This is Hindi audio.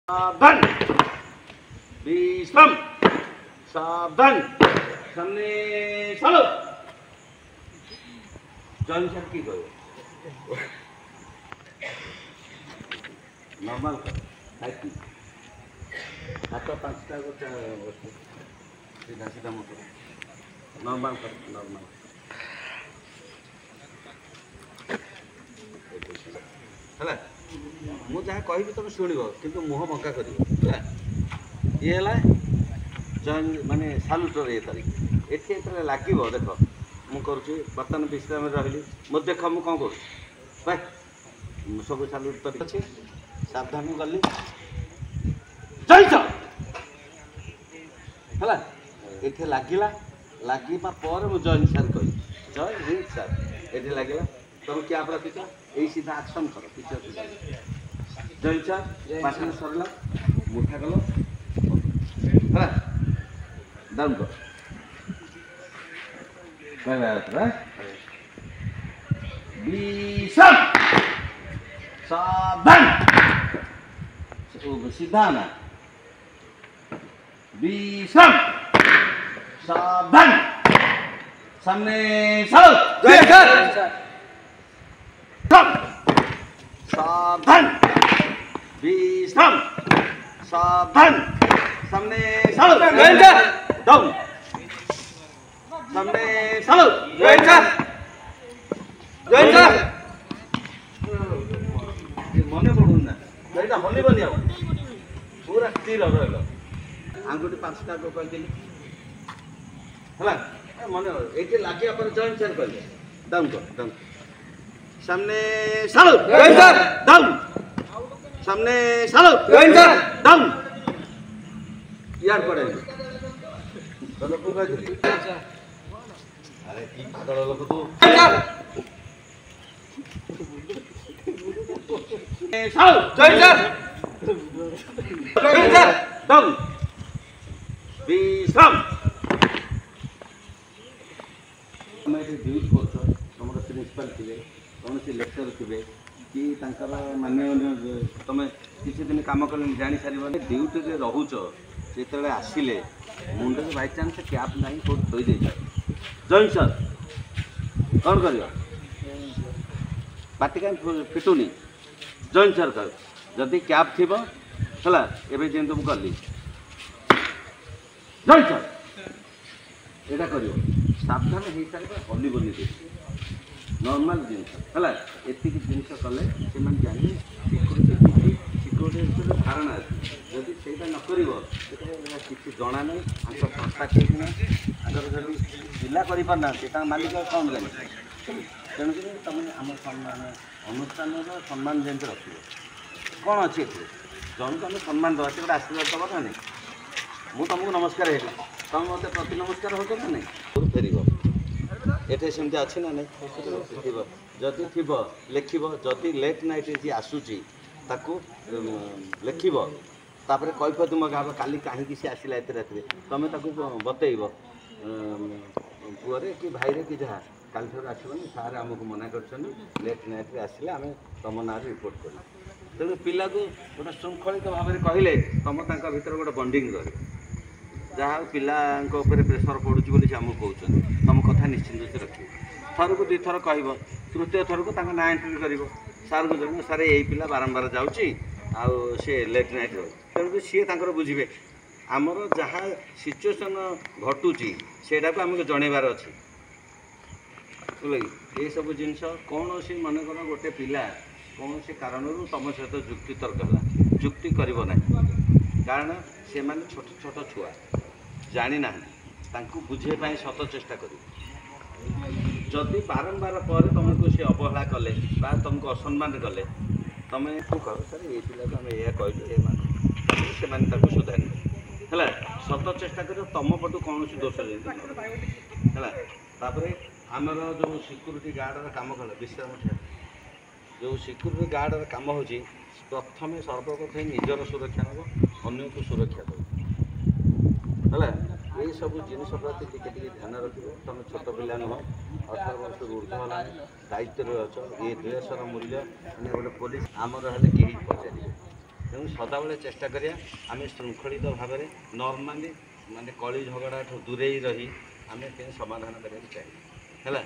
सावधान विश्राम सावधान सामने चलो जॉइन सर की कहो नॉर्मल कर हाथ पांचटा सीधा सीधा मत नॉर्मल कर नॉर्मल है मु जहाँ कहि तुम शुण कि मुह बंका कर ये जॉइन माने सालुटर ये तारीख एटी लगे देख मु बर्तमान विश्राम रही मो देख मु कौन कर सब सालुट तारीख अच्छे सावधान गली है ये लगिला लगे मुझे जॉइन सार कही जॉइन हिंद सार ये लगे तुम क्या रखीच यही सीधा एक्शन कर पीछे जॉइन सार पासन सरला मुठा कल है डाउन कर सावधान सीधा ना विश्राम सावधान सामने चलो सावधान विश्राम सावधान सामने चलो डाउन सामने चलो मने पड़ू ना हल बनी पूरा स्थिर रहा आंगुठी पांचटा को कहती है मन ये लगे जॉइन सार कहले डाउन कर डाउन सामने चलो डाउन सामने चलो डाउन यार पड़े अरे की पागल लोक तू डाउन विश्राम तुम ये ड्यूटी कर तुम प्रिंसिपाल थे कौन सी लेक्चर थे कि मान्य तुम किसी दिन कम कल जानी सारे ड्यूटी रोच जो आसिले मुंड बाई चान्स कैप ना कौट थोदे जॉइन सर कौन कर पार्टी कहीं फिटुनी जॉइन सर कर जदि कैप थी है एवं जमी तुम कली जॉइन सर यहाँ कर सावधान हो सारे हल बनी दे नॉर्मल जिन है एति जिन कले से जाने सिक्योरिटी धारणा अच्छी जदि से नकर किसी जना नहीं संस्था ठीक नहीं जब पिला करना मालिक कौन जाने तेणुक तुम आम अनुष्ठान सम्मान जमी रख कौन अच्छे जन को आम सम्मान दवा से गोटे आशीर्वाद दबा ना नहीं मु तुमको नमस्कार है तुम मत प्रति नमस्कार हो ना नहीं फेर ये सेमती अच्छी ना नहीं जदि थी लिख जदि लेट नाइट जी आसूची ताकू लिख तापर कैफत मगाब काली कहीं सी आसला एत रात तुम बतईब पुअरे कि भाई कि जहाँ काली ठार आसबनी सार आमको मना कर लेट नाइट आसले आम तुम ना रिपोर्ट कर तेणु पिला को गोटे श्रृंखलित भाव में कहले तुम भर गोटे बंडिंग कर जहाँ पिला प्रेसर पड़ू से आमको कहते तुम कथा निश्चिंत से रख थर को दी थर कह तृतीय थर को ना एंट्री कर सार को जन सारे यही पिला बारंबार जाऊँगी सी लेट नाइट रही तेणुक सी बुझे आमर जहाँ सिचुएसन घटुची से आमको जनइबार अच्छे ये सब जिनस कौन सी मन कर गोटे पिला कौन से कारण तुम सहित जुक्ति तर्क है जुक्ति करना कारण से माने छोट छोट छुआ जानी ना बुझे शत चेष्टा कर जदि बारंबार पर तुमको सी अवहेला कले तुमको असम्मान कले तुम कह सर ये पिला आम यह कहलु ये मान से सुधार है शत चेष्टा कर तुम पटू कौन दोष है आमर जो सिक्यूरीटी गार्डर कम कले विश्राम जो सिक्यूरीटी गार्डर कम हो प्रथम सर्वप्रथम निजर सुरक्षा नब अन्य को सुरक्षा दे ये सब जिनस प्रति ध्यान रख तुम छोट पिला नुह 18 वर्ष ऊर्ध है दायित्व अच्छ ये ड्रेसर मूल्य गोटे पुलिस आमर हेल्ले कहीं पचारे ତେଣୁ ସଦାବେଳେ ଚେଷ୍ଟା କରିବା ଆମେ ଶୃଙ୍ଖଳିତ ଭାବରେ ନର୍ମାଲି ମାନେ କଳି ଝଗଡ଼ାଠୁ ଦୂରେଇ ରହି ଆମେ କେମିତି ସମାଧାନ କରିବାକୁ ଚାହିଁବା ହେଲା।